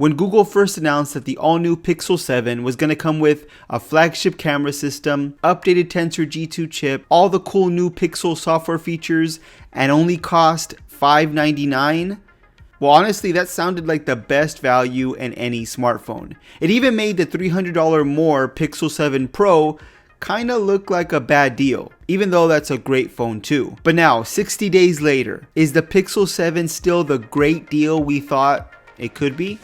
When Google first announced that the all-new Pixel 7 was going to come with a flagship camera system, updated Tensor G2 chip, all the cool new Pixel software features, and only cost $599, well, honestly, that sounded like the best value in any smartphone. It even made the $300 more Pixel 7 Pro kinda look like a bad deal, even though that's a great phone too. But now, 60 days later, is the Pixel 7 still the great deal we thought it could be?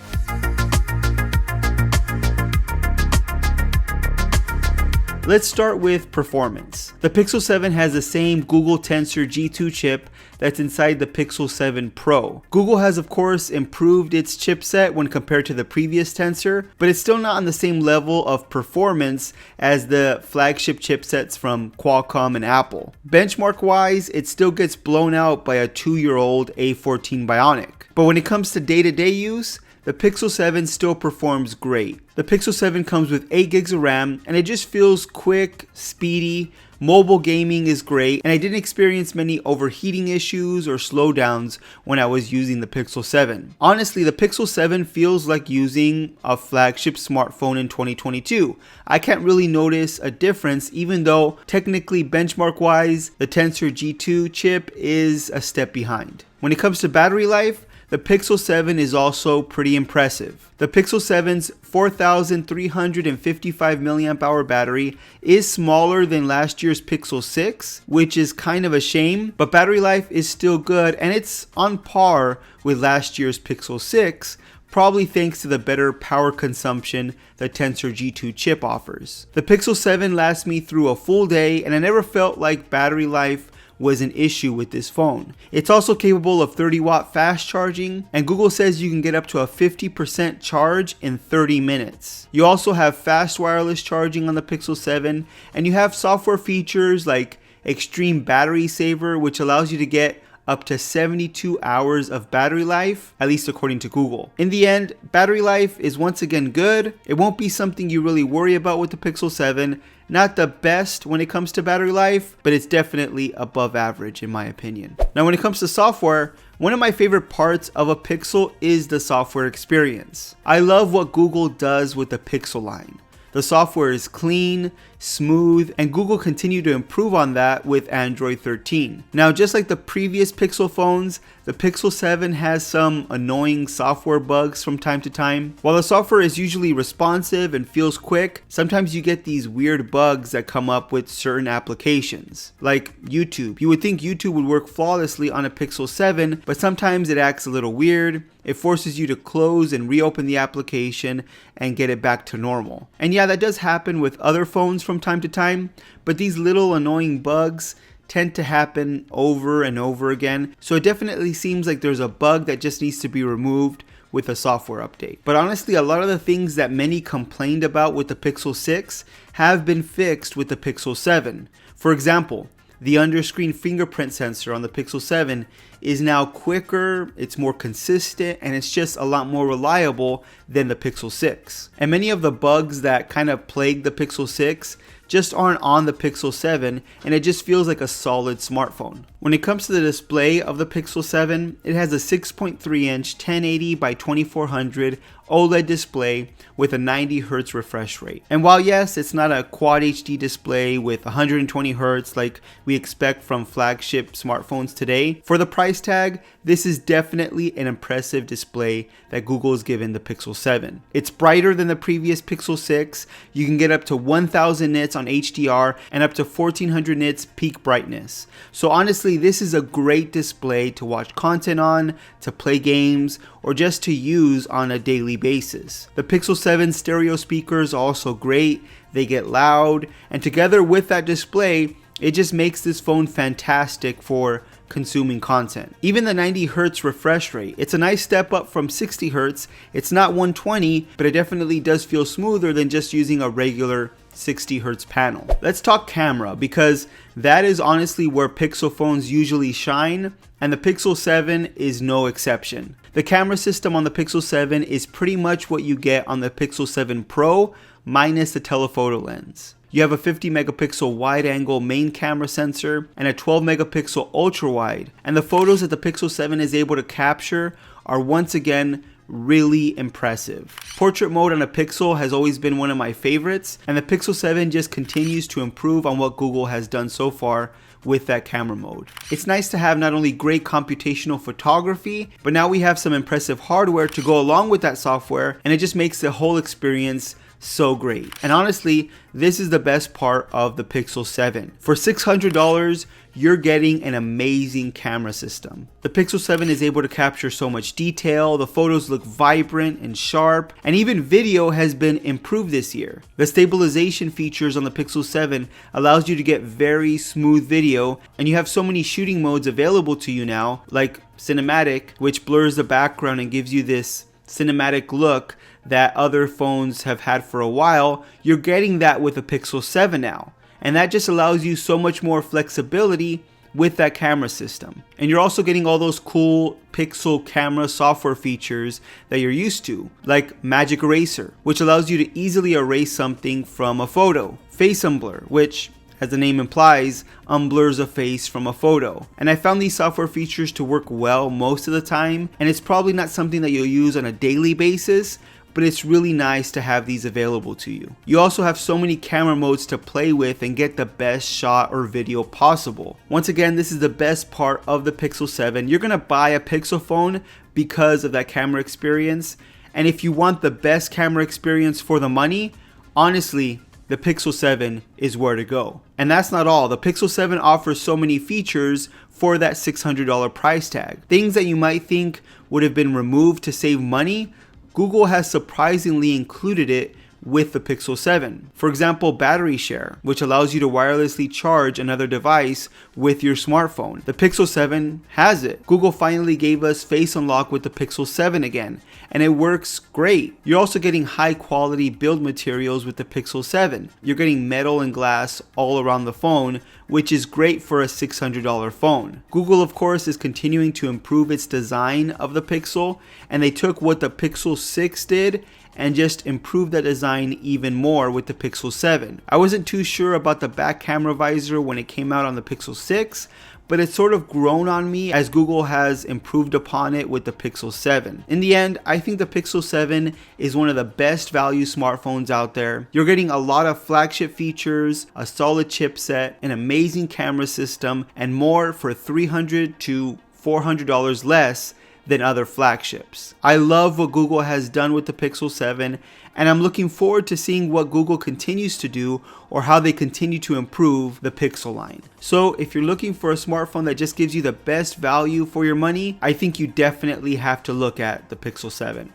Let's start with performance. The Pixel 7 has the same Google Tensor G2 chip that's inside the Pixel 7 Pro. Google has of course improved its chipset when compared to the previous Tensor, but it's still not on the same level of performance as the flagship chipsets from Qualcomm and Apple. Benchmark wise, it still gets blown out by a 2-year-old A14 Bionic. But when it comes to day-to-day use, the Pixel 7 still performs great. The Pixel 7 comes with 8 gigs of RAM and it just feels quick, speedy. Mobile gaming is great, and I didn't experience many overheating issues or slowdowns when I was using the Pixel 7. Honestly, the Pixel 7 feels like using a flagship smartphone in 2022. I can't really notice a difference, even though technically benchmark-wise, the Tensor G2 chip is a step behind. When it comes to battery life, the Pixel 7 is also pretty impressive. The Pixel 7's 4,355 mAh battery is smaller than last year's Pixel 6, which is kind of a shame, but battery life is still good and it's on par with last year's Pixel 6, probably thanks to the better power consumption the Tensor G2 chip offers. The Pixel 7 lasts me through a full day and I never felt like battery life was an issue with this phone. It's also capable of 30-watt fast charging, and Google says you can get up to a 50% charge in 30 minutes. You also have fast wireless charging on the Pixel 7, and you have software features like Extreme Battery Saver, which allows you to get up to 72 hours of battery life, at least according to Google. In the end, battery life is once again good. It won't be something you really worry about with the Pixel 7. Not the best when it comes to battery life, but it's definitely above average in my opinion. Now when it comes to software, one of my favorite parts of a Pixel is the software experience. I love what Google does with the Pixel line. The software is clean, smooth, and Google continued to improve on that with Android 13. Now, just like the previous Pixel phones, the Pixel 7 has some annoying software bugs from time to time. While the software is usually responsive and feels quick, sometimes you get these weird bugs that come up with certain applications, like YouTube. You would think YouTube would work flawlessly on a Pixel 7, but sometimes it acts a little weird. It forces you to close and reopen the application and get it back to normal. And yeah, that does happen with other phones from time to time, but these little annoying bugs tend to happen over and over again. So it definitely seems like there's a bug that just needs to be removed with a software update. But honestly, a lot of the things that many complained about with the Pixel 6 have been fixed with the Pixel 7. For example, the under-screen fingerprint sensor on the Pixel 7 is now quicker, it's more consistent, and it's just a lot more reliable than the Pixel 6. And many of the bugs that kind of plagued the Pixel 6 just aren't on the Pixel 7, and it just feels like a solid smartphone. When it comes to the display of the Pixel 7, it has a 6.3-inch 1080 by 2400 OLED display with a 90 Hz refresh rate. And while yes, it's not a Quad HD display with 120 Hz like we expect from flagship smartphones today, for the price tag, this is definitely an impressive display that Google's given the Pixel 7. It's brighter than the previous Pixel 6. You can get up to 1000 nits on HDR and up to 1400 nits peak brightness. So honestly, this is a great display to watch content on, to play games, or just to use on a daily basis. The Pixel 7 stereo speakers are also great. They get loud, and together with that display, it just makes this phone fantastic for consuming content. Even the 90 Hz refresh rate, it's a nice step up from 60 Hz. It's not 120, but it definitely does feel smoother than just using a regular 60 Hz panel. Let's talk camera, because that is honestly where Pixel phones usually shine, and the Pixel 7 is no exception. The camera system on the Pixel 7 is pretty much what you get on the Pixel 7 Pro minus the telephoto lens. You have a 50 megapixel wide angle main camera sensor and a 12 megapixel ultra wide, and the photos that the Pixel 7 is able to capture are once again really impressive. Portrait mode on a Pixel has always been one of my favorites, and the Pixel 7 just continues to improve on what Google has done so far with that camera mode. It's nice to have not only great computational photography, but now we have some impressive hardware to go along with that software, and it just makes the whole experience so great. And honestly, this is the best part of the Pixel 7. For $600, you're getting an amazing camera system. The Pixel 7 is able to capture so much detail, the photos look vibrant and sharp, and even video has been improved this year. The stabilization features on the Pixel 7 allows you to get very smooth video, and you have so many shooting modes available to you now, like cinematic, which blurs the background and gives you this cinematic look that other phones have had for a while. You're getting that with the Pixel 7 now. And that just allows you so much more flexibility with that camera system. And you're also getting all those cool Pixel camera software features that you're used to, like Magic Eraser, which allows you to easily erase something from a photo. Face Unblur, which, as the name implies, unblurs a face from a photo. And I found these software features to work well most of the time, and it's probably not something that you'll use on a daily basis, but it's really nice to have these available to you. You also have so many camera modes to play with and get the best shot or video possible. Once again, this is the best part of the Pixel 7. You're gonna buy a Pixel phone because of that camera experience, and if you want the best camera experience for the money, honestly, the Pixel 7 is where to go. And that's not all. The Pixel 7 offers so many features for that $600 price tag. Things that you might think would have been removed to save money, Google has surprisingly included it with the Pixel 7. For example, battery share, which allows you to wirelessly charge another device with your smartphone. The Pixel 7 has it. Google finally gave us Face Unlock with the Pixel 7 again, and it works great. You're also getting high quality build materials with the Pixel 7. You're getting metal and glass all around the phone, which is great for a $600 phone. Google, of course, is continuing to improve its design of the Pixel, and they took what the Pixel 6 did and just improved that design even more with the Pixel 7. I wasn't too sure about the back camera visor when it came out on the Pixel 6, but it's sort of grown on me as Google has improved upon it with the Pixel 7. In the end, I think the Pixel 7 is one of the best value smartphones out there. You're getting a lot of flagship features, a solid chipset, an amazing camera system, and more for $300 to $400 less than other flagships. I love what Google has done with the Pixel 7, and I'm looking forward to seeing what Google continues to do or how they continue to improve the Pixel line. So if you're looking for a smartphone that just gives you the best value for your money, I think you definitely have to look at the Pixel 7.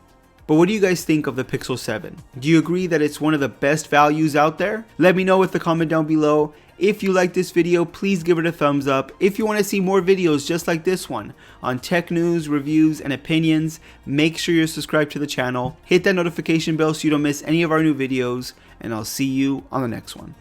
But what do you guys think of the Pixel 7? Do you agree that it's one of the best values out there? Let me know with a comment down below. If you like this video, please give it a thumbs up. If you want to see more videos just like this one on tech news, reviews, and opinions, make sure you're subscribed to the channel. Hit that notification bell so you don't miss any of our new videos, and I'll see you on the next one.